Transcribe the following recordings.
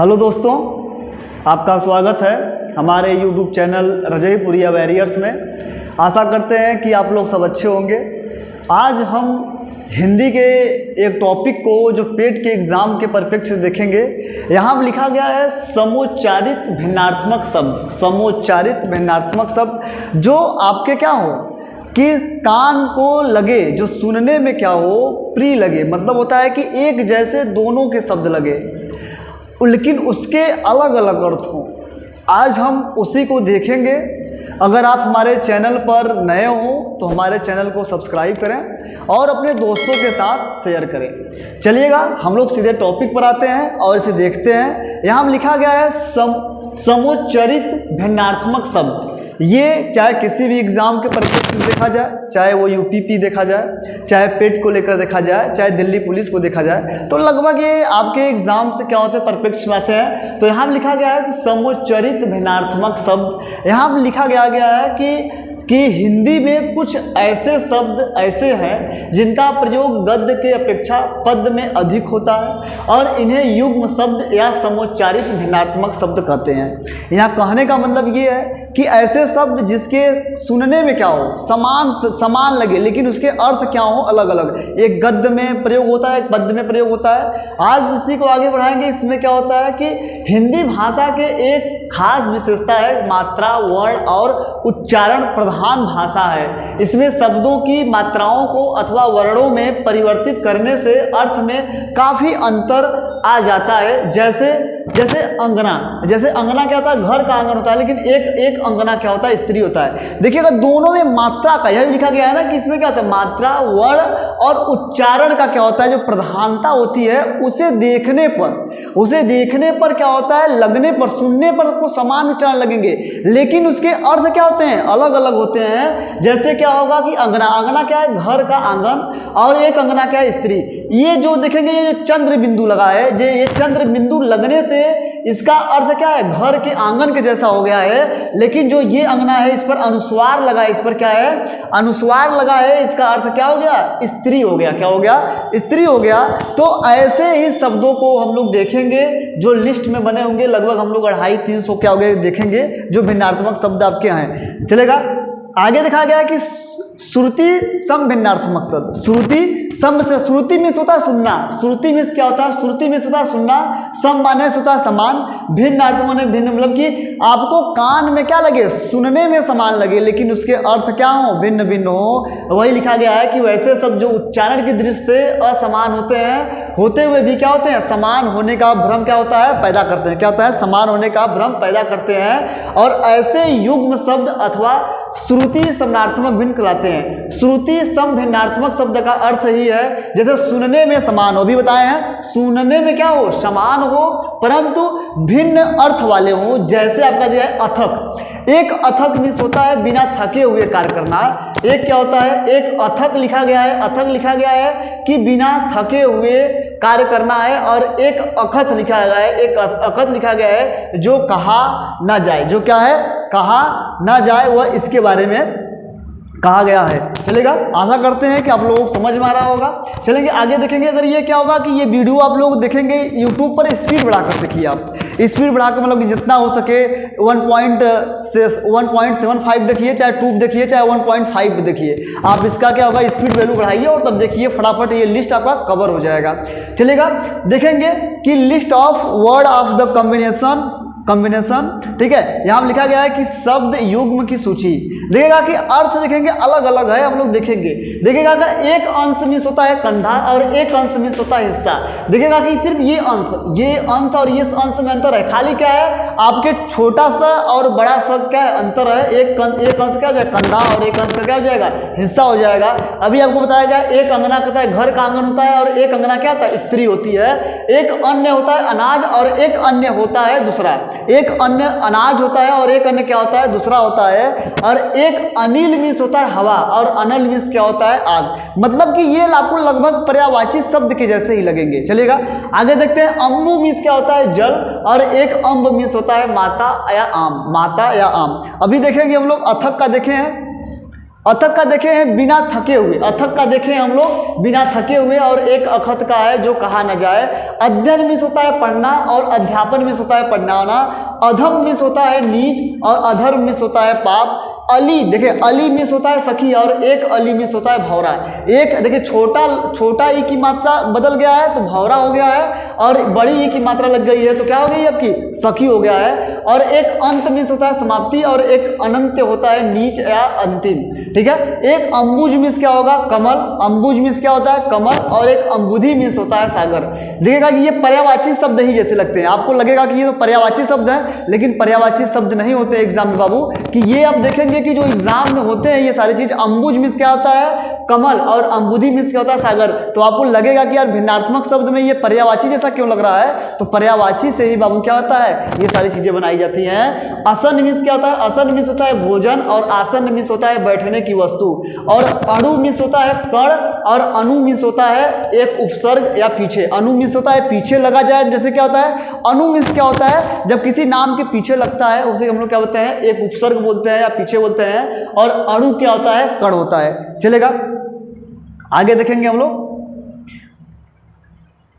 Hello दोस्तों, आपका स्वागत है हमारे YouTube चैनल रजईपुरिया वैरियर्स में। आशा करते हैं कि आप लोग सब अच्छे होंगे। आज हम हिंदी के एक टॉपिक को जो पेट के एग्ज़ाम के परिप्रेक्ष्य से देखेंगे। यहाँ लिखा गया है समोच्चारित भिन्नार्थमक शब्द। समोच्चारित भिन्नार्थमक शब्द जो आपके क्या हो कि कान को लगे, जो सुनने में क्या हो प्रिय लगे, मतलब होता है कि एक जैसे दोनों के शब्द लगे लेकिन उसके अलग अलग अर्थ हों। आज हम उसी को देखेंगे। अगर आप हमारे चैनल पर नए हो तो हमारे चैनल को सब्सक्राइब करें और अपने दोस्तों के साथ शेयर करें। चलिएगा हम लोग सीधे टॉपिक पर आते हैं और इसे देखते हैं। यहाँ लिखा गया है समोच्चरित भिन्नार्थमक शब्द। ये चाहे किसी भी एग्ज़ाम के परिप्रेक्ष्य से देखा जाए, चाहे वो यूपीपी देखा जाए, चाहे पेट को लेकर देखा जाए, चाहे दिल्ली पुलिस को देखा जाए, तो लगभग ये आपके एग्ज़ाम से क्या होते हैं परिप्रेक्ष्य में आते हैं। तो यहाँ लिखा गया है कि समोच्चरित भिन्नार्थमक शब्द। यहाँ लिखा गया है कि हिंदी में कुछ ऐसे शब्द ऐसे हैं जिनका प्रयोग गद्य के अपेक्षा पद्य में अधिक होता है और इन्हें युग्म शब्द या समोच्चारित भिन्नार्थमक शब्द कहते हैं। यहाँ कहने का मतलब ये है कि ऐसे शब्द जिसके सुनने में क्या हो समान लगे लेकिन उसके अर्थ क्या हो अलग अलग। एक गद्य में प्रयोग होता है, एक पद्य में प्रयोग होता है। आज इसी को आगे बढ़ाएंगे। इसमें क्या होता है कि हिंदी भाषा के एक खास विशेषता है मात्रा, वर्ण और उच्चारण प्रधान भाषा है। इसमें शब्दों की मात्राओं को अथवा वर्णों में परिवर्तित करने से अर्थ में काफ़ी अंतर आ जाता है। जैसे अंगना क्या होता है, घर का आंगन होता है, लेकिन एक अंगना क्या होता है, स्त्री होता है। देखिएगा दोनों में मात्रा का यह लिखा गया है ना कि इसमें क्या होता है मात्रा, वर्ण और उच्चारण का क्या होता है जो प्रधानता होती है उसे देखने पर क्या होता है, लगने पर, सुनने पर उसको समान उच्चारण लगेंगे लेकिन उसके अर्थ क्या होते हैं अलग अलग होते हैं। जैसे क्या होगा कि अंगना क्या है, घर का आंगन, और एक अंगना क्या है, स्त्री। ये जो देखेंगे ये चंद्र बिंदु लगा है, ये चंद्र बिंदु लगने से इसका अर्थ क्या है घर के आंगन के जैसा हो गया है। लेकिन जो ये अंगना है इस पर अनुस्वार लगा है, इस पर क्या है अनुस्वार लगा है, इसका अर्थ क्या हो गया स्त्री हो गया। क्या हो गया स्त्री हो गया। तो ऐसे ही शब्दों को हम लोग देखेंगे जो लिस्ट में बने होंगे। लगभग हम लोग 250-300 क्या हो गए देखेंगे जो भिन्नार्थमक शब्द आपके हैं। चलेगा आगे देखा गया है कि श्रुति सम भिन्नार्थमक शब्द। श्रुति में होता है सुनना। श्रुति में क्या होता है, श्रुति में होता है सुनना। सम माने होता है समान। भिन्नार्थ माने भिन्न, मतलब कि आपको कान में क्या लगे, सुनने में समान लगे लेकिन उसके अर्थ क्या हो भिन्न भिन्न हो। वही लिखा गया है कि वैसे सब जो उच्चारण की दृष्टि से असमान होते हैं, होते हुए भी क्या होते हैं समान होने का भ्रम क्या होता है पैदा करते हैं। क्या होता है समान होने का भ्रम पैदा करते हैं। और ऐसे युग्म शब्द अथवा श्रुति समनार्थमक भिन्न कहलाते हैं। श्रुति सम भिन्नार्थमक शब्द का अर्थ ही है जैसे सुनने में समान हो, भी बताए हैं सुनने में क्या हो समान हो परंतु भिन्न अर्थ वाले हो। जैसे आपका दिया है अथक। एक अथक मीन्स होता है बिना थके हुए कार्य करना। एक क्या होता है, एक अथक लिखा गया है। अथक लिखा गया है कि बिना थके हुए कार्य करना है। और एक अखत लिखा गया है, एक अखत लिखा गया है जो कहा ना जाए। जो क्या है कहा ना जाए, वह इसके बारे में कहा गया है। चलेगा आशा करते हैं कि आप लोगों को समझ में आ रहा होगा। चलेंगे आगे देखेंगे। अगर ये क्या होगा कि ये वीडियो आप लोग देखेंगे यूट्यूब पर स्पीड बढ़ाकर देखिए। आप स्पीड बढ़ाकर मतलब कि जितना हो सके 1.75 देखिए, चाहे 2 देखिए, चाहे 1.5 देखिए। आप इसका क्या होगा स्पीड वैल्यू बढ़ाइए और तब देखिए फटाफट ये लिस्ट आपका कवर हो जाएगा। चलेगा देखेंगे कि list of word of the combination, ठीक है। यहाँ लिखा गया है कि शब्द युग्म की सूची। देखिएगा कि अर्थ देखेंगे अलग अलग है, हम लोग देखेंगे। देखिएगा कि एक अंश मीन्स होता है कंधा और एक अंश मीन्स होता है हिस्सा। देखिएगा कि सिर्फ ये अंश और ये अंश में अंतर है। खाली क्या है आपके छोटा सा और बड़ा सा क्या है अंतर है। एक अंश क्या हो जाएगा कंधा और एक अंश का क्या हो जाएगा हिस्सा हो जाएगा। अभी आपको बताया गया एक अंगना कहता है घर का आंगन होता है और एक अंगना क्या होता है स्त्री होती है। एक अन्य होता है अनाज और एक अन्य होता है दूसरा। एक अन्य अनाज होता है और एक अन्य क्या होता है दूसरा होता है। और एक अनिल मीन्स होता है हवा और अनल मीन्स क्या होता है आग। मतलब कि ये आपको लगभग पर्यायवाची शब्द के जैसे ही लगेंगे। चलिएगा आगे देखते हैं। अम्बु मीन्स क्या होता है जल और एक अम्ब मीन्स होता है माता या आम। अभी देखेंगे हम लोग अथक का देखे हैं। अथक का देखे हैं बिना थके हुए, अथक का देखें हम लोग बिना थके हुए, और एक अखत का है जो कहा न जाए। अध्ययन मीन्स होता है पढ़ना, और अध्यापन मीन्स होता है पढ़ाना। अधम मीन्स होता है नीच, और अधर्म मीन्स होता है पाप। अली देखिए, अली मीन्स होता है सखी, और एक अली मीन्स होता है भौरा। एक देखिए छोटा ई की मात्रा बदल गया है तो भौरा हो गया है, और बड़ी ई की मात्रा लग गई है तो क्या हो गई आपकी सखी हो गया है। और एक अंत मीन्स होता है समाप्ति, और एक अनंत होता है नीच या अंतिम। ठीक है, एक अम्बुज मीन्स क्या होगा कमल, अम्बुज मीन्स क्या होता है कमल, और एक अम्बुधि मीन्स होता है सागर। देखिएगा कि ये पर्यायवाची शब्द ही जैसे लगते हैं, आपको लगेगा कि ये तो पर्यायवाची शब्द है, लेकिन पर्यायवाची शब्द नहीं होते एग्जाम में बाबू। कि ये आप देखेंगे कि जो एग्जाम में होते हैं ये सारी चीज, अम्बुज मीन्स क्या होता है कमल, और अम्बुधि मीन्स क्या होता है सागर। तो आपको लगेगा कि यार भिन्नात्मक शब्द में ये पर्यायवाची जैसा क्यों लग रहा है, तो पर्यायवाची से ही बाबू क्या होता है ये सारी चीजें बनाई जाती हैं। आसन मीन्स क्या होता है, आसन मीन्स होता है भोजन, और आसन मीन्स होता है बैठने की वस्तु। और अणु मीन्स होता है कण, और अनु मीन्स होता है एक उपसर्ग या पीछे। अनु मीन्स होता है पीछे लगा जाए, जैसे क्या होता है अनु मीन्स क्या होता है जब किसी नाम के पीछे लगता है उसे हम लोग क्या बोलते हैं एक उपसर्ग बोलते हैं या पीछे बोलते हैं। और अणु क्या होता है कण होता है। चलेगा, आगे देखेंगे हम लोग,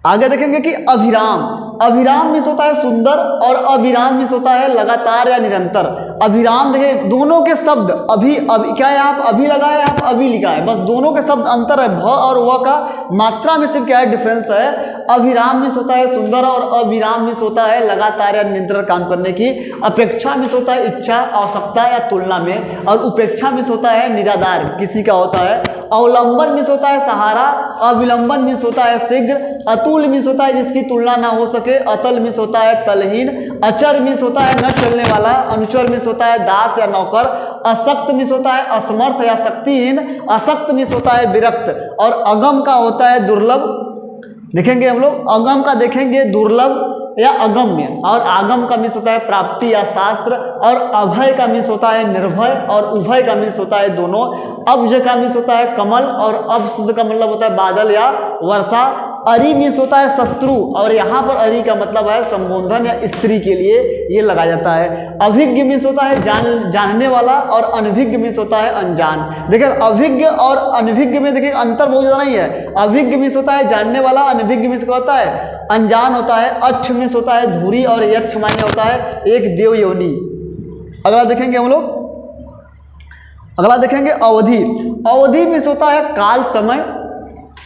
आगे देखेंगे कि अभिराम, अभिराम मीन्स होता है सुंदर, और अभिराम मीन्स होता है लगातार या निरंतर। अभिराम देखिए दोनों के शब्द अभी क्या है, आप अभी लगाए आप अभी लिखा है, बस दोनों के शब्द अंतर है, भ और व का मात्रा में सिर्फ क्या है डिफरेंस है। अभिराम मीन्स होता है सुंदर, और अभिराम मीन्स होता है लगातार या निरंतर काम करने की। अपेक्षा मीन्स होता है इच्छा, आवश्यकता या तुलना में, और उपेक्षा मीन्स होता है निराधार किसी का होता है। अवलंबन मीन्स होता है सहारा, अविलंबन मीन्स होता है शीघ्र। अतुल मीन्स होता है जिसकी तुलना ना हो सके, अतल मीन्स होता है तलहीन। अचर मीन्स होता है न चलने वाला, अनुचर मीन्स होता है दास या नौकर। अशक्त मीन्स होता है असमर्थ या शक्तिहीन, असक्त मीन्स होता है विरक्त। और अगम का होता है दुर्लभ, देखेंगे हम लोग अगम का देखेंगे दुर्लभ या अगम्य, और आगम का मीन्स होता है प्राप्ति या शास्त्र। और अभय का मीन्स होता है निर्भय, और उभय का मीन्स होता है दोनों। अब्ज का मीन्स होता है कमल, और अब्ज का मतलब होता है बादल या वर्षा। अरि मीन्स होता है शत्रु, और यहाँ पर अरि का मतलब है संबोधन या स्त्री के लिए ये लगाया जाता है। अभिज्ञ मीन्स होता है जानने वाला, और अनभिज्ञ मीन्स होता है अनजान। देखिए अभिज्ञ और अनभिज्ञ में देखिए अंतर बहुत ज़्यादा नहीं है। अभिज्ञ मीन्स होता है जानने वाला, अनभिज्ञ मीन्स क्या होता है अनजान होता है। अक्ष मीन्स होता है धुरी, और यक्ष माने होता है एक देव योनि। अगला देखेंगे हम लोग, अगला देखेंगे अवधि। अवधि मीन्स होता है काल समय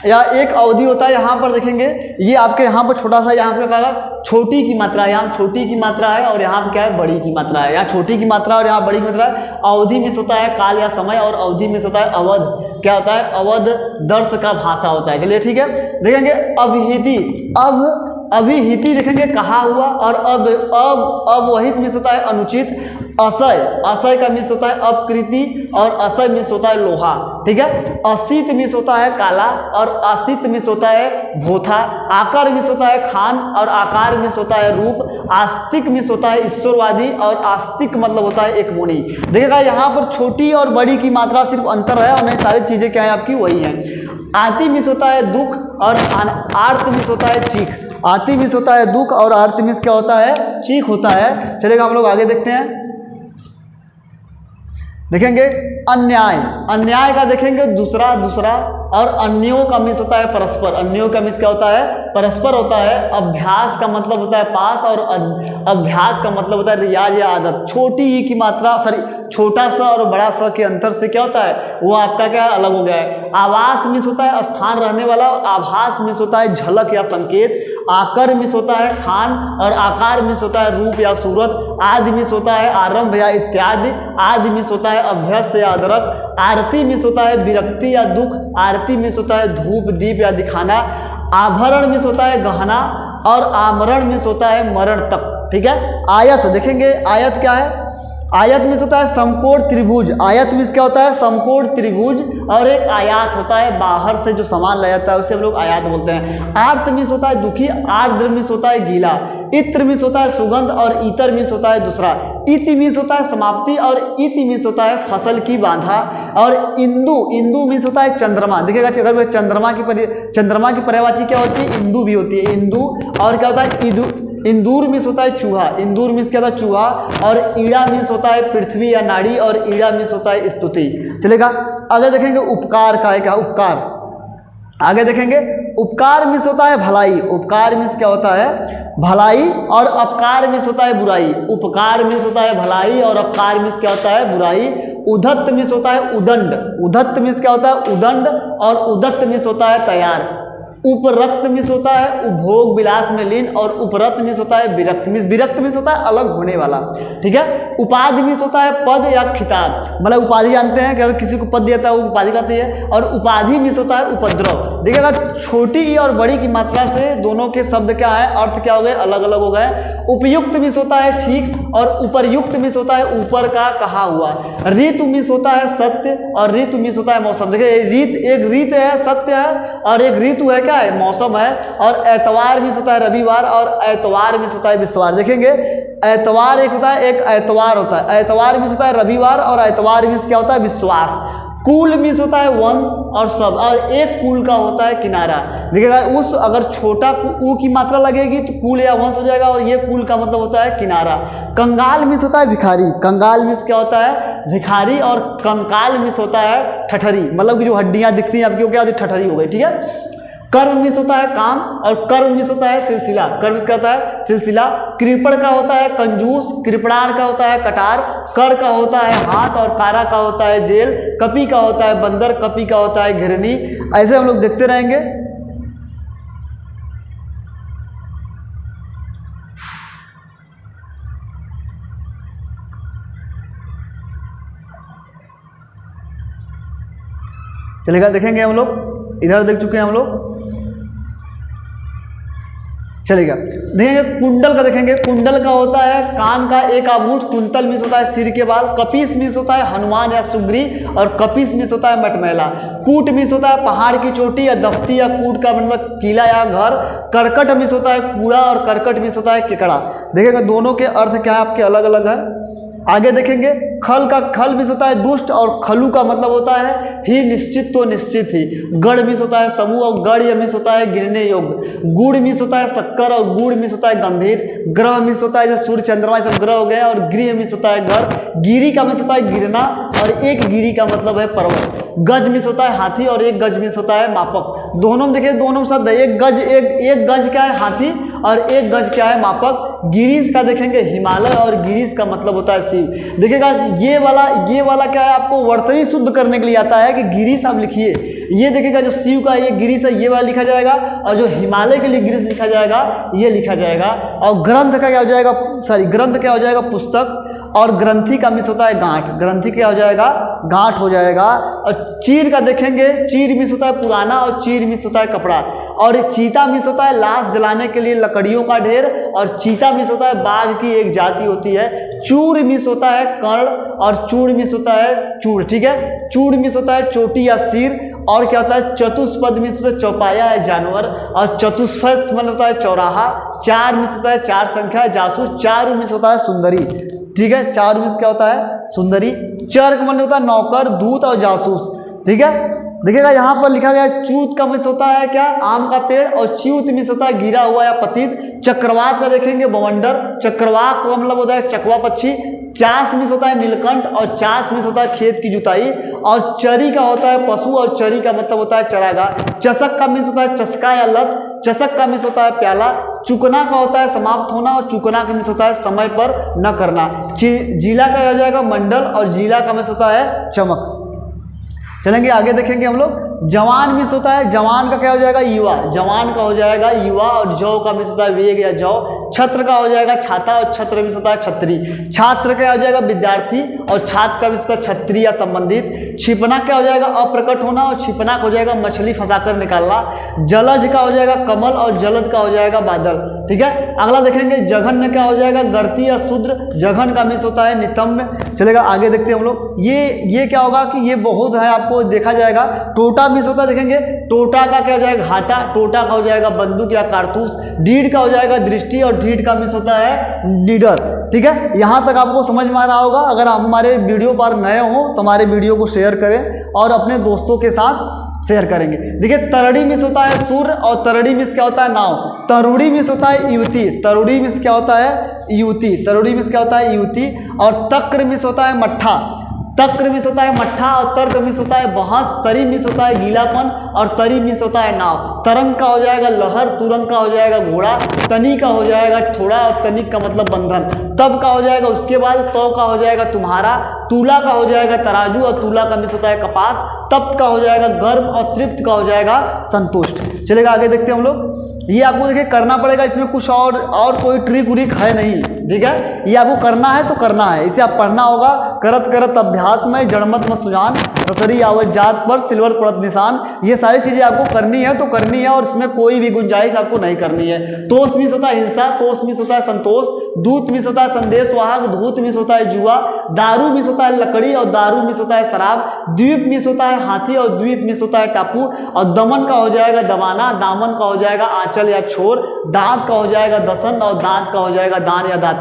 या एक अवधि होता है। यहाँ पर देखेंगे ये आपके यहाँ पर छोटा सा यहाँ पर कहा छोटी की मात्रा है, यहाँ छोटी की मात्रा है, और यहाँ पर क्या है बड़ी की मात्रा है। यहाँ छोटी की मात्रा और यहाँ बड़ी की मात्रा है। अवधि मीन्स होता है काल या समय, और अवधि मीन्स होता है अवध, क्या होता है अवध दर्श का भाषा होता है। चलिए ठीक है, देखेंगे अभिहिति। अभिहिति देखेंगे कहा हुआ, और अवहित मीन्स होता है अनुचित। असय, असय का मीन्स होता है अपकृति, और असय मीन्स होता है लोहा। ठीक है, असित मीन्स होता है काला, और असित मीन्स होता है भोथा। आकार मीन्स होता है खान, और आकार मीन्स होता है रूप। आस्तिक मीन्स होता है ईश्वरवादी, और आस्तिक मतलब होता है एक मुनि। देखिएगा यहाँ पर छोटी और बड़ी की मात्रा सिर्फ अंतर है, और नहीं सारी चीजें क्या है आपकी वही है। आति मीन्स होता है दुख, और आर्त मीन्स होता है चीख। आति मीन्स होता है दुख, और आर्त मीन्स क्या होता है चीख होता है। चलेगा हम लोग आगे देखते हैं, देखेंगे अन्याय। अन्याय का देखेंगे दूसरा, और अन्यों का मीन्स होता है परस्पर। अन्यों का मीन्स क्या होता है परस्पर होता है। अभ्यास का मतलब होता है पास, और अभ्यास का मतलब होता है रियाज या आदत। छोटी ई की मात्रा छोटा सा और बड़ा सा के अंतर से क्या होता है वो आपका क्या अलग हो गया है। आवास मीन्स होता है स्थान रहने वाला, और आभास मीन्स होता है झलक या संकेत। आकर मीन्स होता है खान, और आकार मीन्स होता है रूप या सूरत। आदि मीन्स होता है आरंभ या इत्यादि। आदि मीन्स होता है अभ्यस्त या अदरक। आरती मीन्स होता है विरक्ति या दुख। आरती मीन्स होता है धूप दीप या दिखाना। आभरण मीन्स होता है गहना, और आमरण मीन्स होता है मरण तक। ठीक है, आयत देखेंगे, आयत क्या है आयत मीन्स होता है समकोण त्रिभुज। आयत मीन्स क्या होता है समकोण त्रिभुज। और एक आयात होता है बाहर से जो सामान लाया जाता है उसे हम लोग आयात बोलते हैं। आर्त मीन्स होता है दुखी। आर्द्र मीन्स होता है गीला। इत्र मीन्स होता है सुगंध, और इतर मीन्स होता है दूसरा। इति मीन्स होता है समाप्ति, और इति मीन्स होता है फसल की बांधा। और इंदु, इंदु मीन्स होता है चंद्रमा। देखिएगा अगर चंद्रमा की पर्यायवाची क्या होती है इंदु भी होती है। इंदु और क्या होता है इंदूर मीन्स होता है चूहा, इंदूर मीन्स क्या होता है चूहा, और ईड़ा मीन्स होता है पृथ्वी या नाड़ी, और ईड़ा मीन्स होता है स्तुति। चलेगा, आगे देखेंगे उपकार का है क्या, उपकार। आगे देखेंगे उपकार मीन्स होता है भलाई, उपकार मीन्स क्या होता है भलाई, और अपकार मीन्स होता है बुराई। उपकार मीन्स होता है भलाई और अपकार मीन्स क्या होता है बुराई। उद्धत मीन्स होता है उदंड, उद्धत मीन्स क्या होता है उदंड, और उदत्त मीन्स होता है तैयार। उपरक्त मीन्स होता है उपभोग विलास में लीन, और उपरत मीन्स होता है विरक्त, विरक्त मीन्स होता है अलग होने वाला। ठीक है, उपाधि मीन्स होता है पद या खिताब, मतलब उपाधि जानते हैं कि अगर किसी को पद दिया है वो उपाधि कहती है, और उपाधि मीन्स होता है उपद्रव। देखिएगा छोटी ई और बड़ी की मात्रा से दोनों के शब्द क्या है, अर्थ क्या हो गए, अलग अलग हो गए। उपयुक्त मीन्स होता है ठीक, और उपरयुक्त मीन्स होता है ऊपर का कहा हुआ। ऋतु मीन्स होता है सत्य, और ऋतु मीन्स होता है मौसम। देखिए रीत, एक रीत है सत्य है, और एक ऋतु है क्या है मौसम है। और एतवार मीन्स होता है रविवार, और एतवार मीन्स होता है विश्वार। देखेंगे एतवार एक होता है, एक एतवार होता है। एतवार मीन्स होता है रविवार, और एतवार मीन्स क्या होता है विश्वास। कुल मीन्स होता है वंश और सब, और एक कुल का होता है किनारा। देखिएगा उस अगर छोटा ऊ की मात्रा लगेगी तो कुल या वंश हो जाएगा, और ये कुल का मतलब होता है किनारा। कंगाल मीन्स होता है भिखारी, कंगाल मीन्स क्या होता है भिखारी, और कंकाल मीन्स होता है ठठरी, मतलब कि जो हड्डियां दिखती हैं आपकी वो क्या होती है ठठरी हो गई। ठीक है, कर्म मीन्स होता है काम, और कर्म मीन्स होता है सिलसिला, कर्म मीन्स क्या होता है सिलसिला। कृपण का होता है कंजूस, कृपणाण का होता है कटार, कर का होता है हाथ, और कारा का होता है जेल, कपि का होता है बंदर, कपि का होता है घिरनी। ऐसे हम लोग देखते रहेंगे। चलेगा, देखेंगे हम लोग, इधर देख चुके हैं हम लोग। चलेगा, देखेंगे कुंडल का, देखेंगे कुंडल का होता है कान का एक आभूष, कुंतल मीन्स होता है सिर के बाल, कपीस मीन्स होता है हनुमान या सुग्री, और कपीस मीन्स होता है मटमैला। कूट मीन्स होता है पहाड़ की चोटी या दफ्ती या कूट का मतलब किला या घर। करकट मीन्स होता है कूड़ा, और करकट मीन्स होता है केकड़ा। देखिएगा दोनों के अर्थ क्या है आपके अलग अलग है। आगे देखेंगे खल का, खल मीन्स होता है दुष्ट, और खलु का मतलब होता है ही निश्चित तो निश्चित ही। गढ़ मीन्स होता है समूह, और गढ़ मीन्स होता है गिरने योग्य। गुड़ मीन्स होता है शक्कर, और गुड़ मीन्स होता है गंभीर। ग्रह मीन्स होता है जैसे सूर्य चंद्रमा सब ग्रह हो गए, और गृह मीन्स होता है घर। गिरी का मीन्स होता है गिरना, और एक गिरी का मतलब है पर्वत। गज मीन्स होता है हाथी, और एक गज मीन्स होता है मापक। दोनों में देखिए दोनों शब्द है, एक गज क्या है हाथी, और एक गज क्या है मापक। गिरीश का देखेंगे हिमालय, और गिरीश का मतलब होता है शिव। देखिएगा ये वाला क्या है आपको वर्तनी शुद्ध करने के लिए आता है कि गिरीश आप लिखिए। ये देखिएगा जो शिव का ये गिरीश है ये वाला लिखा जाएगा, और जो हिमालय के लिए गिरीश लिखा जाएगा ये लिखा जाएगा। और ग्रंथ का क्या हो जाएगा, ग्रंथ क्या हो जाएगा पुस्तक, और ग्रंथि का मीन्स होता है गांठ, ग्रंथि क्या हो जाएगा गांठ हो जाएगा। और चीर का देखेंगे, चीर मीन्स होता है पुराना, और चीर मीन्स होता है कपड़ा। और चीता मीन्स होता है लाश जलाने के लिए लकड़ियों का ढेर, और चीता मीन्स होता है बाघ की एक जाति होती है। चूर मीन्स होता है कर्ण, और चूड़ मीन्स होता है चूड़। ठीक है, चूड़ मीन्स होता है चोटी या सिर। और क्या होता है चतुष्पद मीन्स होता है चौपाया है जानवर, और चतुष्पद मतलब होता है चौराहा। चार मीन्स होता है चार संख्या जासूस। चार मीन्स होता है सुंदरी। ठीक है, चार मीन्स क्या होता है सुंदरी। चर का मतलब होता है नौकर, दूत और जासूस। ठीक है, देखिएगा यहाँ पर लिखा गया है चूत का मीन्स होता है क्या आम का पेड़, और च्यूत मीन्स होता है गिरा हुआ या पतित। चक्रवात का देखेंगे बवंडर, चक्रवात का मतलब होता है चकवा पक्षी। चास मीन्स होता है नीलकंठ, और चास मीन्स होता है खेत की जुताई। और चरी का होता है पशु, और चरी का मतलब होता है चरागाह। चषक का मीन्स होता है चस्का या लत, चषक का मीन्स होता है प्याला। चुकना का होता है समाप्त होना, और चुकना का मीन्स होता है समय पर न करना। जिला का हो जाएगा मंडल, और जिला का मीन्स होता है चमक। चलेंगे आगे देखेंगे हम लोग। जवान मीन्स होता है, जवान का क्या हो जाएगा युवा, जवान का हो जाएगा युवा। और जौ का मीन्स होता है वेग या जौ। छत्र का हो जाएगा छाता, और छत्र मीन्स होता है छत्री। छात्र का हो जाएगा विद्यार्थी, और छात्र का मीन्स होता है छत्री या संबंधित। छिपना क्या हो जाएगा अप्रकट होना, और छिपना हो जाएगा मछली फंसाकर निकालना। जलज का हो जाएगा कमल, और जलद का हो जाएगा बादल। ठीक है, अगला देखेंगे जघन्य क्या हो जाएगा गर्ती या शूद्र। जघन का मीन्स होता है नितम्य। चलेगा आगे देखते हैं हम लोग। ये क्या होगा कि ये बहुत है आपको देखा जाएगा। टोटा मीन्स होता है देखेंगे, टोटा का क्या हो जाएगा घाटा, टोटा का हो जाएगा बंदूक या कारतूस। डीड का हो जाएगा दृष्टि, और डीड का मीन्स होता है लीडर। ठीक है, यहाँ तक आपको समझ में आ रहा होगा। अगर आप हमारे वीडियो पर नए हो तो हमारे वीडियो को शेयर करें, और अपने दोस्तों के साथ शेयर करेंगे। देखिए तरड़ी मिस होता है सूर्य और तरड़ी मिस क्या होता है नाव। तरुड़ी मिस होता है युवती, तरुड़ी मिस क्या होता है युवती, तरुड़ी मिस क्या होता है युवती। और तक्र मिस होता है मट्ठा, तक्र मिस होता है मट्ठा। और तर्क मिस होता है बहस। तरी मिस होता है गीलापन और तरी मिस होता है नाव। तरंग का हो जाएगा लहर, तुरंग का हो जाएगा घोड़ा, तनी का हो जाएगा थोड़ा और तनिक का मतलब बंधन। तब का हो जाएगा उसके बाद, तो का हो जाएगा तुम्हारा, तूला का हो जाएगा तराजू और तूला का मिस होता है कपास। तप्त का हो जाएगा गर्म और तृप्त का हो जाएगा संतुष्ट। चलेगा आगे देखते हैं हम लोग। ये आपको देखिए करना पड़ेगा, इसमें कुछ और कोई ट्रिक उरिक है नहीं, ठीक है। ये आपको करना है तो करना है, इसे आप पढ़ना होगा। करत करत अभ्यास में जड़मत में सुजान, रसरी आवत जात पर सिल्वर पड़त निशान। ये सारी चीजें आपको करनी है तो करनी है और इसमें कोई भी गुंजाइश आपको नहीं करनी है। तोष मिस होता है हिंसा, तोष मिस होता है संतोष। दूत मिस होता है संदेश वाहक, धूत मिस होता है जुआ। दारू मिस होता है लकड़ी और दारू मिस होता है शराब। द्वीप मिस होता है हाथी और द्वीप मिस होता है टापू। और दमन का हो जाएगा दबाना, दामन का हो जाएगा आंचल या छोर। दांत का हो जाएगा दसन और दांत का हो जाएगा दान या दाता।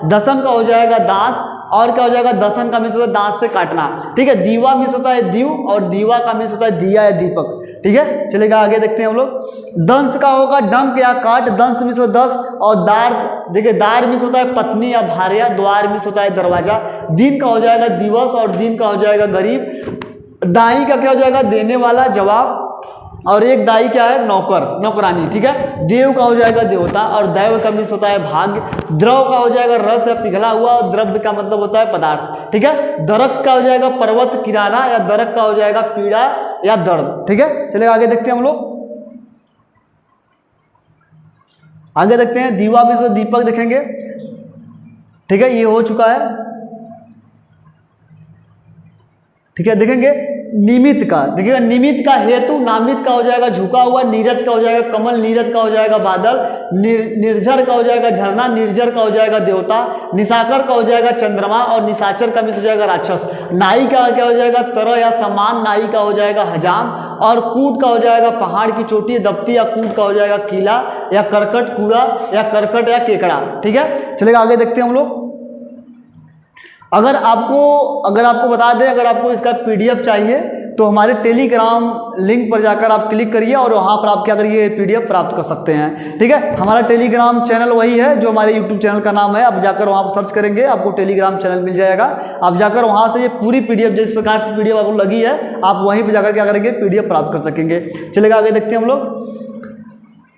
दसन का हो जाएगा दांत और क्या हो जाएगा दसन का मिस होता है दांत से काटना, ठीक है। दीवा मिस होता है दीव और दीवा का मिस होता है दिया या दीपक, ठीक है। चलेगा आगे देखते हैं हम लोग। दंश का होगा डंक या काट, दंश मिस होता है 10। और दार, देखिए दार मिस होता है पत्नी या भार्या। द्वार मिस होता है दरवाजा। दिन का हो जाएगा दिवस और दिन का हो जाएगा गरीब। दाई का क्या हो जाएगा देने वाला जवाब। और एक दाई क्या है नौकर, नौकरानी, ठीक है। देव का हो जाएगा देवता और दैव का मिस होता है भाग्य। द्रव का हो जाएगा रस या पिघला हुआ और द्रव्य का मतलब होता है पदार्थ, ठीक है। दरक का हो जाएगा पर्वत किनारा या दरक का हो जाएगा पीड़ा या दर्द, ठीक है। चलिए आगे देखते हैं हम लोग। आगे देखते हैं दीवा में से दीपक देखेंगे, ठीक है। ये हो चुका है, ठीक है। देखेंगे निमित्त का, देखिएगा निमित्त का हेतु, नामित का हो जाएगा झुका हुआ, नीरज का हो जाएगा कमल, नीरज का हो जाएगा बादल, निर्झर का हो जाएगा झरना, निर्जर का हो जाएगा देवता, निशाकर का हो जाएगा चंद्रमा और निशाचर का मिस हो जाएगा राक्षस। नाई का क्या हो जाएगा तरह या समान, नाई का हो जाएगा हजाम। और कूट का हो जाएगा पहाड़ की चोटी, दफ्ती या कूट का हो जाएगा किला या करकट कूड़ा या करकट या केकड़ा, ठीक है। चलेगा आगे देखते हैं हम लोग। अगर आपको बता दें, अगर आपको इसका पीडीएफ चाहिए तो हमारे टेलीग्राम लिंक पर जाकर आप क्लिक करिए और वहाँ पर आप क्या करिए पीडीएफ प्राप्त कर सकते हैं, ठीक है। हमारा टेलीग्राम चैनल वही है जो हमारे यूट्यूब चैनल का नाम है। आप जाकर वहाँ पर सर्च करेंगे आपको टेलीग्राम चैनल मिल जाएगा। आप जाकर वहाँ से ये पूरी पीडीएफ जिस प्रकार से पीडीएफ आपको लगी है आप वहीं पर जाकर क्या करेंगे पीडीएफ प्राप्त कर सकेंगे। चलेगा आगे देखते हैं हम लोग।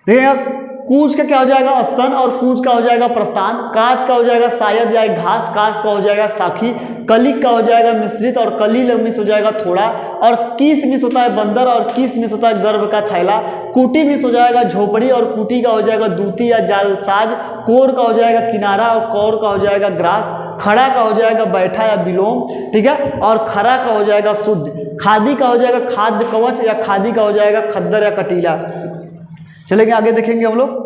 देखिए कूच का क्या हो जाएगा स्तन और कूच का हो जाएगा प्रस्थान। कांच का हो जाएगा शायद या घास, कांच का हो जाएगा साखी। कलिक का हो जाएगा मिश्रित और कलील मिस हो जाएगा थोड़ा। और कीस मिस होता है बंदर और कीस मिस होता है गर्भ का थैला। कूटी मिस हो जाएगा झोपड़ी और कूटी का हो जाएगा दूती या जालसाज। कोर का हो जाएगा किनारा और कौर का हो जाएगा ग्रास। खड़ा का हो जाएगा बैठा या विलोम, ठीक है। और खरा का हो जाएगा शुद्ध। खादी का हो जाएगा खाद्य कवच या खादी का हो जाएगा खद्दर या कटीला। चलेंगे आगे देखेंगे हम लोग।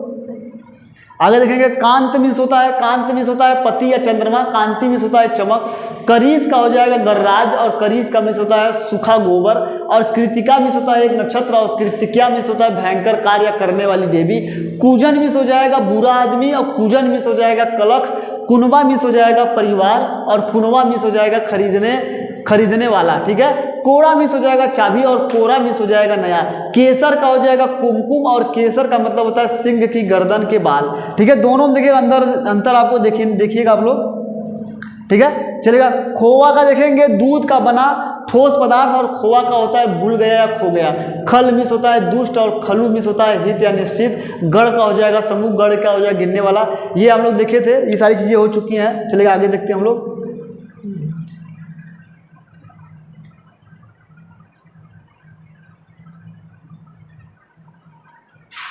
आगे देखेंगे कांत मिस होता है, कांत मिस होता है पति या चंद्रमा। कांति मिस होता है चमक। करीस का हो जाएगा गर्राज और करीस का मिस होता है सूखा गोबर। और कृतिका मिस होता है एक नक्षत्र और कृतिका मिस होता है भयंकर कार्य करने वाली देवी। कूजन मिस हो जाएगा बुरा आदमी और कूजन मिस हो जाएगा कलख। कुनबा मिस हो जाएगा परिवार और कुनबा मिस हो जाएगा खरीदने वाला, ठीक है। कोड़ा मिस हो जाएगा चाबी और कोरा मिस हो जाएगा नया। केसर का हो जाएगा कुमकुम और केसर का मतलब होता है सिंह की गर्दन के बाल, ठीक है। दोनों में देखिएगा अंतर आपको देखिएगा आप लोग, ठीक है। चलेगा खोवा का देखेंगे दूध का बना ठोस पदार्थ और खोवा का होता है भूल गया या खो गया। खल मिस होता है दुष्ट और खलू मिस होता है हित या निश्चित। गढ़ का हो जाएगा समूह, गढ़ का हो जाएगा गिनने वाला। ये हम लोग देखे थे, ये सारी चीज़ें हो चुकी हैं। चलेगा आगे देखते हैं हम लोग।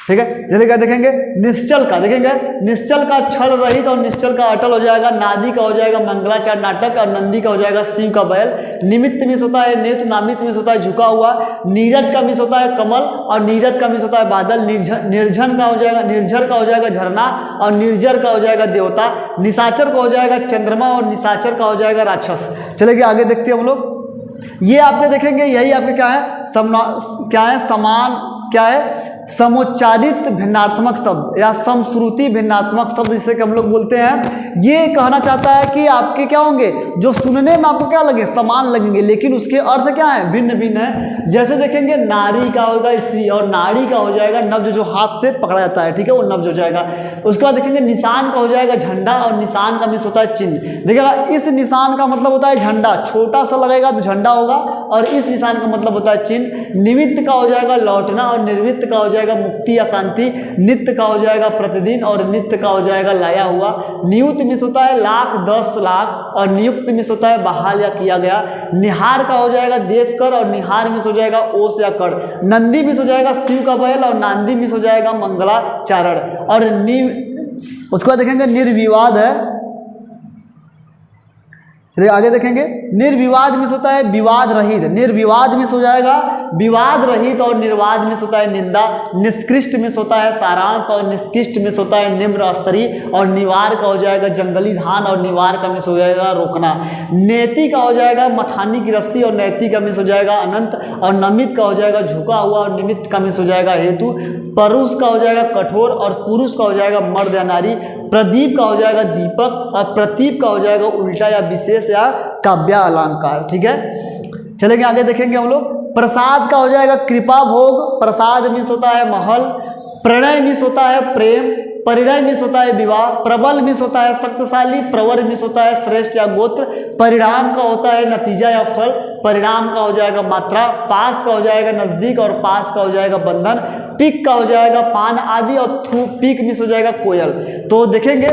ठीक है। चलिए देखेंगे निश्चल का, देखेंगे निश्चल का छल रहित और निश्चल का अटल हो जाएगा। नादी का हो जाएगा मंगलाचार नाटक और नंदी का हो जाएगा शिव का बैल। निमित्त मिस होता है नेत्र, नामित मिस होता है झुका हुआ। नीरज का मिस होता है कमल और नीरज का मिस होता है बादल। निर्झर का हो जाएगा झरना और निर्जर का हो जाएगा देवता। निशाचर का हो जाएगा चंद्रमा और निशाचर का हो जाएगा राक्षस। चलेंगे आगे देखते हैं हम लोग। ये आपके देखेंगे यही आपके क्या है समान, क्या है समोच्चारित भिन्नात्मक शब्द या समश्रुति भिन्नात्मक शब्द जिसे कि हम लोग बोलते हैं। ये कहना चाहता है कि आपके क्या होंगे, जो सुनने में आपको क्या लगे, समान लगेंगे, लेकिन उसके अर्थ क्या है, भिन्न भिन्न है। जैसे देखेंगे नारी का होगा स्त्री, और नाड़ी का हो जाएगा नब्ज जो हाथ से पकड़ा जाता है, ठीक है, वो नब्ज हो जाएगा। उसके बाद देखेंगे निशान का हो जाएगा झंडा, और निशान का मिस होता है चिन्ह। देखिएगा इस निशान का मतलब होता है झंडा, छोटा सा लगेगा तो झंडा होगा, और इस निशान का मतलब होता है चिन्ह। निमित्त का हो जाएगा लौटना, और निर्वृत्त का हो जाएगा मुक्ति या शांति। नित्य का हो जाएगा प्रतिदिन, और नित्य का हो जाएगा लाया हुआ। नियुक्त मिस होता है लाख, 10 लाख, और नियुक्त मिस होता है बहाल या किया गया। निहार का हो जाएगा देखकर, और निहार मिस हो जाएगा ओस या कर। नंदी मिस हो जाएगा शिव का बैल, और नांदी मिस हो जाएगा मंगलाचारण। और उसके बाद देखेंगे निर्विवाद है, चलिए आगे देखेंगे। निर्विवाद मिस होता है विवाद रहित, निर्विवाद मिस हो जाएगा विवाद रहित, और निर्वाद मिस होता है निंदा। निष्कृष्ट मिस होता है सारांश, और निष्कृष्ट मिस होता है निम्न स्तरीय। और निवार का हो जाएगा जंगली धान, और निवार का मिस हो जाएगा रोकना। नेति का हो जाएगा मथानी की रस्सी, और नैति का मिस हो जाएगा अनंत। और नमित का हो जाएगा झुका हुआ, और निमित्त का मिस हो जाएगा हेतु। परुष का हो जाएगा कठोर, और पुरुष का हो जाएगा मर्द या नारी। प्रदीप का हो जाएगा दीपक, और प्रतीप का हो जाएगा उल्टा या विशेष या काव्य अलंकार, ठीक है। चलेंगे आगे देखेंगे हम लोग। प्रसाद का हो जाएगा कृपा भोग, प्रसाद मिस होता है महल। प्रणय मिस होता है प्रेम। परिणय मिस होता है विवाह। प्रबल मिस होता है शक्तिशाली। प्रवर मिस होता है श्रेष्ठ या गोत्र। परिणाम का होता है नतीजा या फल। परिणाम का हो जाएगा मात्रा। पास का हो जाएगा नजदीक, और पास का हो जाएगा बंधन। पिक का हो जाएगा पान आदि, और थू पिक मिस हो जाएगा कोयल। तो देखेंगे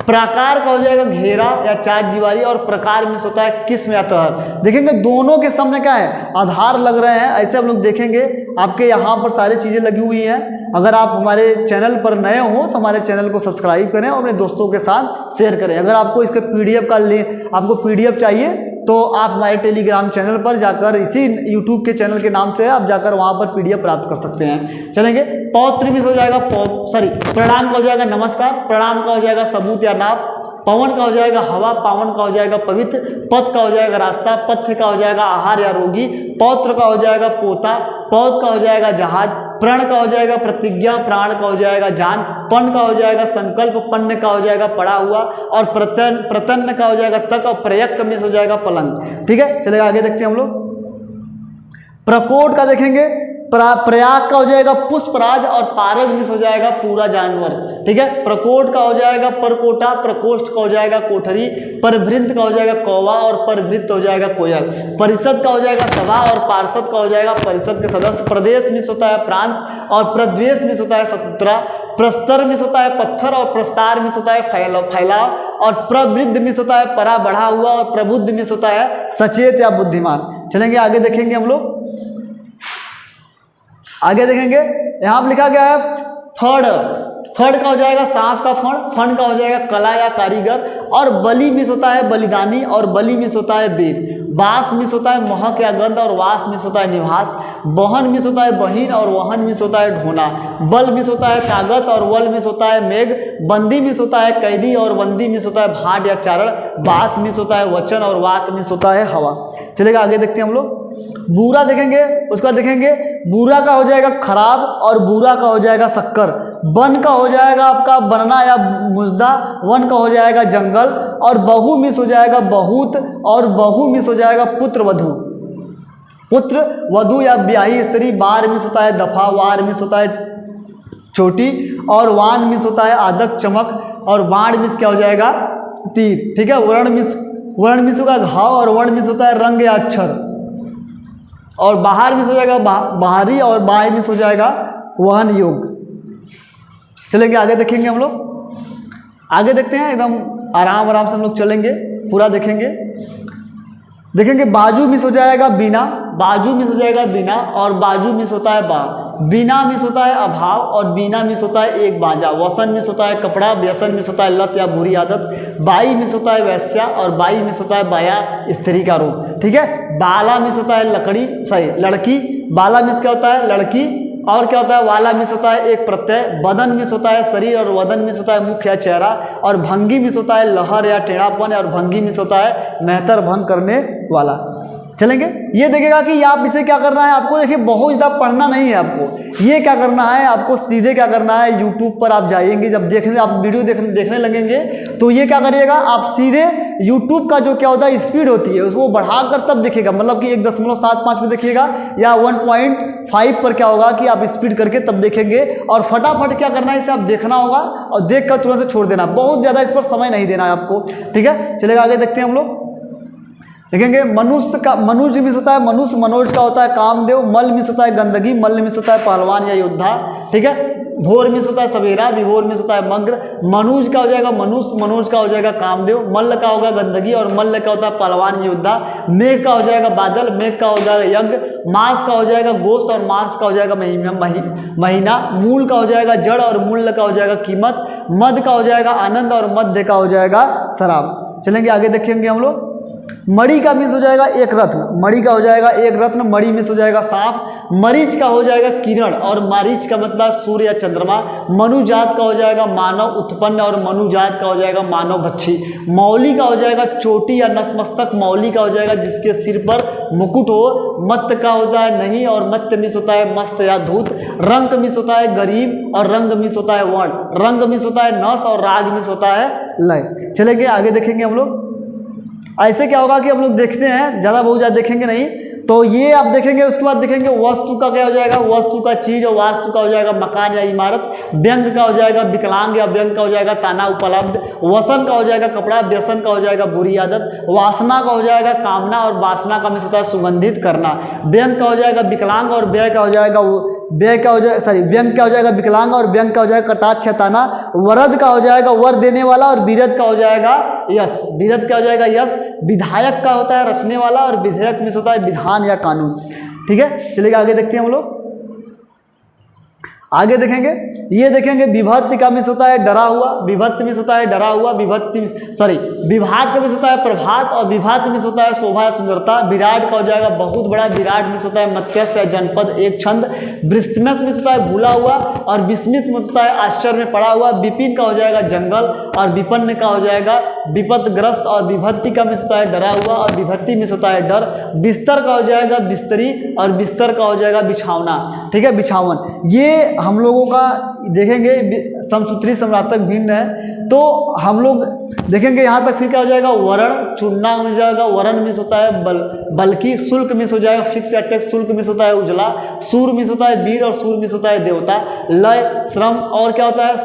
प्राकार का हो जाएगा घेरा या चार दीवारी, और प्रकार मिस होता है किस्म या तहर। देखेंगे दोनों के सामने क्या है, आधार लग रहे हैं। ऐसे हम लोग देखेंगे आपके यहाँ पर सारी चीज़ें लगी हुई हैं। अगर आप हमारे चैनल पर नए हो तो हमारे चैनल को सब्सक्राइब करें, और अपने दोस्तों के साथ शेयर करें। अगर आपको इसके PDF का लिंक, आपको PDF चाहिए तो आप हमारे टेलीग्राम चैनल पर जाकर, इसी यूट्यूब के चैनल के नाम से आप जाकर वहाँ पर PDF प्राप्त कर सकते हैं। चलेंगे पौत्र मिस हो जाएगा प्रणाम का हो जाएगा नमस्कार। प्रणाम का हो जाएगा सबूत या नाप। पवन का हो जाएगा हवा। पावन का हो जाएगा पवित्र। पथ का हो जाएगा रास्ता। पथ्य का हो जाएगा आहार या रोगी। पौत्र का हो जाएगा पोता। पौध का हो जाएगा जहाज। प्रण का हो जाएगा प्रतिज्ञा। प्राण का हो जाएगा जान। पन का हो जाएगा संकल्प। पन्न का हो जाएगा पड़ा हुआ। और प्रतन्न का हो जाएगा तक। और प्रयक का मिस हो जाएगा पलंग, ठीक है। चलेगा आगे देखते हैं हम लोग। प्रकोट का देखेंगे। प्रयाग का हो जाएगा पुष्पराज, और पारग मिस हो जाएगा पूरा जानवर, ठीक है। प्रकोट का हो जाएगा परकोटा। प्रकोष्ठ का हो जाएगा कोठरी। परभृंत का हो जाएगा कौवा, और परवृत्त हो जाएगा कोयल। परिषद का हो जाएगा सभा, और पार्षद का हो जाएगा परिषद के सदस्य। प्रदेश मिस होता है प्रांत, और प्रद्वेश मिस होता है सपुत्रा। प्रस्तर मिस होता है पत्थर, और प्रस्तार मिस होता है फैलाव। और प्रवृद्ध मिस होता है परा बढ़ा हुआ, और प्रबुद्ध मिस होता है सचेत या बुद्धिमान। चलेंगे आगे देखेंगे हम लोग। आगे देखेंगे यहाँ पर लिखा गया है फड़। फड़ का हो जाएगा सांप का फण। फण का हो जाएगा कला या कारीगर। और बलि मिस होता है बलिदानी, और बलि मिस होता है वीर। वास मिस होता है महक या गंध, और वास मिस होता है निवास। बहन मिस होता है बहिन, और वहन मिस होता है ढोना। बल मिस होता है ताकत, और वल मिस होता है मेघ। बंदी मिस होता है कैदी, और बंदी मिस होता है भाट या चारण। बात मिस होता है वचन, और वात मिस होता है हवा। चलेगा आगे देखते हैं हम लोग। बूरा देखेंगे, उसका देखेंगे बूरा का हो जाएगा खराब, और बूरा का हो जाएगा शक्कर। वन का हो जाएगा आपका बनना या मुजदा। वन का हो जाएगा जंगल। और बहु मिस हो जाएगा बहुत, और बहु मिस हो जाएगा पुत्र वधु। पुत्र वधु या ब्याही स्त्री। बार मिस होता है दफा। वार मिस होता है चोटी, और वान मिस होता है आदक चमक। और बाण मिस क्या हो जाएगा तीर, ठीक है। वर्ण मिस होगा घाव, और वर्ण मिस होता है रंग या अक्षर। और बाहर मिस हो जाएगा बाहरी, और बाह्य मिस हो जाएगा वहन योग। चलेंगे आगे देखेंगे हम लोग। आगे देखते हैं, एकदम आराम आराम से हम लोग चलेंगे, पूरा देखेंगे। देखेंगे बाजू मिस हो जाएगा बिना। बाजू मिस हो जाएगा बिना, और बाजू मिस होता है बा। बिना मिस होता है अभाव, और बीना मिस होता है एक बाजा। वसन मिस होता है कपड़ा। व्यसन मिस होता है लत या बुरी आदत। बाई मिस होता है वैश्या, और बाई मिस होता है बाया स्त्री का रूप, ठीक है। बाला मिस होता है लड़की। बाला मिस क्या होता है लड़की। और क्या होता है वाला मिस होता है एक प्रत्यय। बदन मिस होता है शरीर, और वदन मिस होता है मुख या चेहरा। और भंगी मिस होता है लहर या टेढ़ापन, और भंगी मिस होता है मेहतर भंग करने वाला। चलेंगे। ये देखिएगा कि आप इसे क्या करना है आपको, देखिए बहुत ज़्यादा पढ़ना नहीं है आपको, ये क्या करना है आपको, सीधे क्या करना है यूट्यूब पर आप जाइएंगे, जब देखने आप वीडियो देखने लगेंगे तो ये क्या करिएगा आप सीधे यूट्यूब का जो क्या होता है स्पीड होती है उसको बढ़ाकर तब देखिएगा, मतलब कि 1.75 में देखिएगा या 1.5 पर क्या होगा कि आप स्पीड करके तब देखेंगे, और फटाफट क्या करना है इसे आप देखना होगा और देख कर तुरंत से छोड़ देना, बहुत ज़्यादा इस पर समय नहीं देना है आपको, ठीक है। चलेगा आगे देखते हैं हम लोग, देखेंगे मनुष्य का, मनुष्य मिस होता है मनुष्य, मनोज का होता है कामदेव, मल मिस होता है गंदगी, मल्ल मिस होता है पहलवान या योद्धा, ठीक है। भोर मिस होता है सवेरा, विभोर मिस होता है मग्र, मनुज का हो जाएगा मनुष्य, मनोज का हो जाएगा कामदेव, मल्ल का होगा गंदगी और मल्ल का होता है पहलवान योद्धा, मेघ का हो जाएगा बादल, मेघ का हो जाएगा यज्ञ, मास का हो जाएगा गोश्त और मास का हो जाएगा महीना, मूल का हो जाएगा जड़ और मूल्य का हो जाएगा कीमत, मद का हो जाएगा आनंद और मध्य का हो जाएगा शराब। चलेंगे आगे देखेंगे हम लोग, मणि का मिस हो जाएगा एक रत्न, मणि का हो जाएगा एक रत्न, मणि मिस हो जाएगा सांप, मरीच का हो जाएगा किरण और मारीच का मतलब सूर्य या चंद्रमा, मनुजात का हो जाएगा मानव उत्पन्न और मनुजात का हो जाएगा मानव भक्षी, मौली का हो जाएगा चोटी या नसमस्तक, मौली का हो जाएगा जिसके सिर पर मुकुट हो, मत्त का होता है नहीं और मत्त मिस होता है मस्त या धूत, रंग मिस होता है गरीब और रंग मिस होता है वर्ण, रंग मिस होता है नस और राग मिस होता है लय। चलेंगे आगे देखेंगे हम लोग, ऐसे क्या होगा कि हम लोग देखते हैं ज़्यादा बहुत ज़्यादा देखेंगे नहीं, तो ये आप देखेंगे उसके बाद देखेंगे वस्तु का क्या हो जाएगा, वस्तु का चीज, और वास्तु का हो जाएगा मकान या इमारत, व्यंग का हो जाएगा विकलांग या व्यंग का हो जाएगा ताना उपलब्ध, वसन का हो जाएगा कपड़ा, व्यसन का हो जाएगा बुरी आदत, वासना का हो जाएगा कामना और वासना का मिस होता है सुगंधित करना, व्यंग का हो जाएगा विकलांग और व्यय का हो जाएगा व्यंग का हो जाएगा विकलांग और व्यंग का हो जाएगा कटाक्ष ताना, वरद का हो जाएगा वर देने वाला और बीरद का हो जाएगा यश, बीरद का हो जाएगा यश, विधायक का होता है रचने वाला और विधेयक मिस होता है विधान या कानून, ठीक है। चलिए आगे देखते हैं हम लोग, आगे देखेंगे ये देखेंगे विभक्ति का मिस होता है डरा हुआ, विभक्ति मिस होता है डरा हुआ, विभाग का मिस होता है प्रभात और विभाग मिस होता है शोभा या सुंदरता, विराट का हो जाएगा बहुत बड़ा, विराट मिस होता है मत्यस्थ या जनपद एक छंद, वृष्णिमस मिस होता है भूला हुआ और विस्मित मिस होता है आश्चर्य में पड़ा हुआ, विपिन का हो जाएगा जंगल और विपन्न का हो जाएगा विपदग्रस्त और विभक्ति का मिस होता है डरा हुआ और विभक्ति मिस होता है डर, बिस्तर का हो जाएगा बिस्तरी और बिस्तर का हो जाएगा बिछावना, ठीक है बिछावन। ये हम लोगों का देखेंगे समसूत्री समरातक भिन्न है, तो हम लोग देखेंगे यहाँ तक फिर क्या हो जाएगा वर्ण, चुनना मिस जाएगा, वर्ण मिस होता है बल्कि, शुल्क मिस हो जाएगा फिक्स या टैक्स, शुल्क मिस होता है उजला, सूर मिस होता है वीर और सूर मिस होता है देवता, लय श्रम और क्या होता है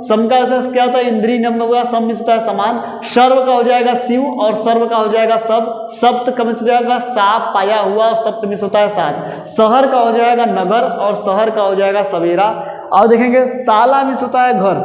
सम का क्या होता है इंद्रिय नम होगा, सम मिस होता है समान, सर्व का हो जाएगा शिव और सर्व का हो जाएगा सब, सप्त का मिस हो जाएगा साप पाया हुआ और सप्त मिस होता है सात, शहर का हो जाएगा नगर और शहर का हो जाएगा सवेरा, और देखेंगे साला मिस होता है घर,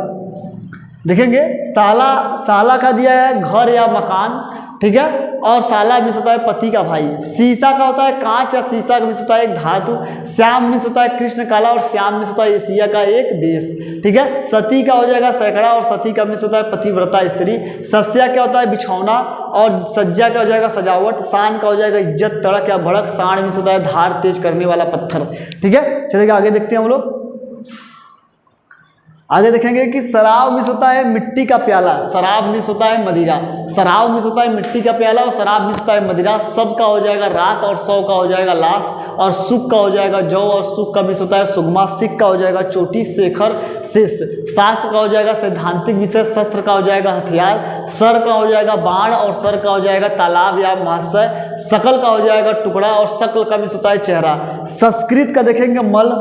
देखेंगे साला का दिया है घर या मकान, ठीक है, और साला मिस होता है पति का भाई, शीशा का होता है कांच या शीशा का मिस होता है एक धातु, श्याम मिस होता है कृष्ण काला और श्याम मिस होता है एशिया का एक देश, ठीक है, सती का हो जाएगा सैकड़ा और सती का मिस होता है पतिव्रता स्त्री, सस्या क्या होता है बिछौना और सज्जा क्या हो जाएगा सजावट, शान का हो जाएगा इज्जत तड़क या भड़क, साण मिस होता है धार तेज करने वाला पत्थर, ठीक है। चलिए आगे देखते हैं हम लोग, आगे देखेंगे कि शराब मिस होता है मिट्टी का प्याला, शराब मिस होता है मदिरा, शराब मिस होता है मिट्टी का प्याला और शराब मिस होता है मदिरा, सब का हो जाएगा रात और सौ का हो जाएगा लाश और सुख का हो जाएगा जौ और सुख का मिस होता है सुगमा, सिख का हो जाएगा चोटी, शेखर शेष, शास्त्र का हो जाएगा सैद्धांतिक विषय, शस्त्र का हो जाएगा हथियार, सर का हो जाएगा बाण और सर का हो जाएगा तालाब या महाशय, शकल का हो जाएगा टुकड़ा और शकल का मिस होता है चेहरा, संस्कृत का देखेंगे मल,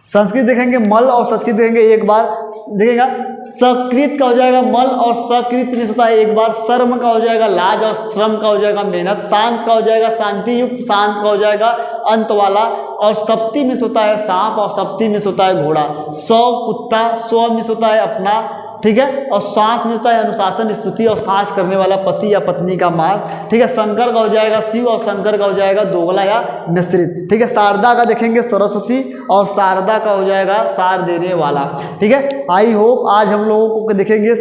संस्कृत देखेंगे मल और संस्कृत देखेंगे एक बार, देखेगा सकृत का हो जाएगा मल और सकृत मिस होता है एक बार, शर्म का हो जाएगा लाज और श्रम का हो जाएगा मेहनत, शांत का हो जाएगा शांति युक्त, शांत का हो जाएगा अंत वाला और सप्ती मिस होता है सांप और सप्ती मिस होता है घोड़ा, सौ कुत्ता, सौ मिस होता है अपना, ठीक है, और सांस मिलता है अनुशासन स्तुति और सांस करने वाला पति या पत्नी का माल, ठीक है, शंकर का हो जाएगा शिव और शंकर का हो जाएगा दोगला या मिश्रित, ठीक है, शारदा का देखेंगे सरस्वती और शारदा का हो जाएगा सार देने वाला, ठीक है। आई होप आज हम लोगों को देखेंगे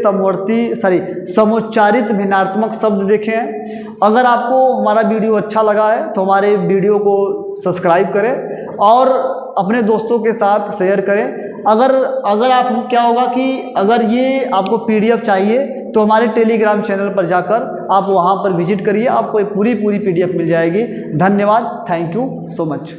समुच्चारित भिन्नात्मक शब्द देखे हैं। अगर आपको हमारा वीडियो अच्छा लगा है तो हमारे वीडियो को सब्सक्राइब करें और अपने दोस्तों के साथ शेयर करें। अगर आप क्या होगा कि अगर ये आपको PDF चाहिए तो हमारे टेलीग्राम चैनल पर जाकर आप वहाँ पर विजिट करिए, आपको पूरी PDF मिल जाएगी। धन्यवाद, थैंक यू सो मच।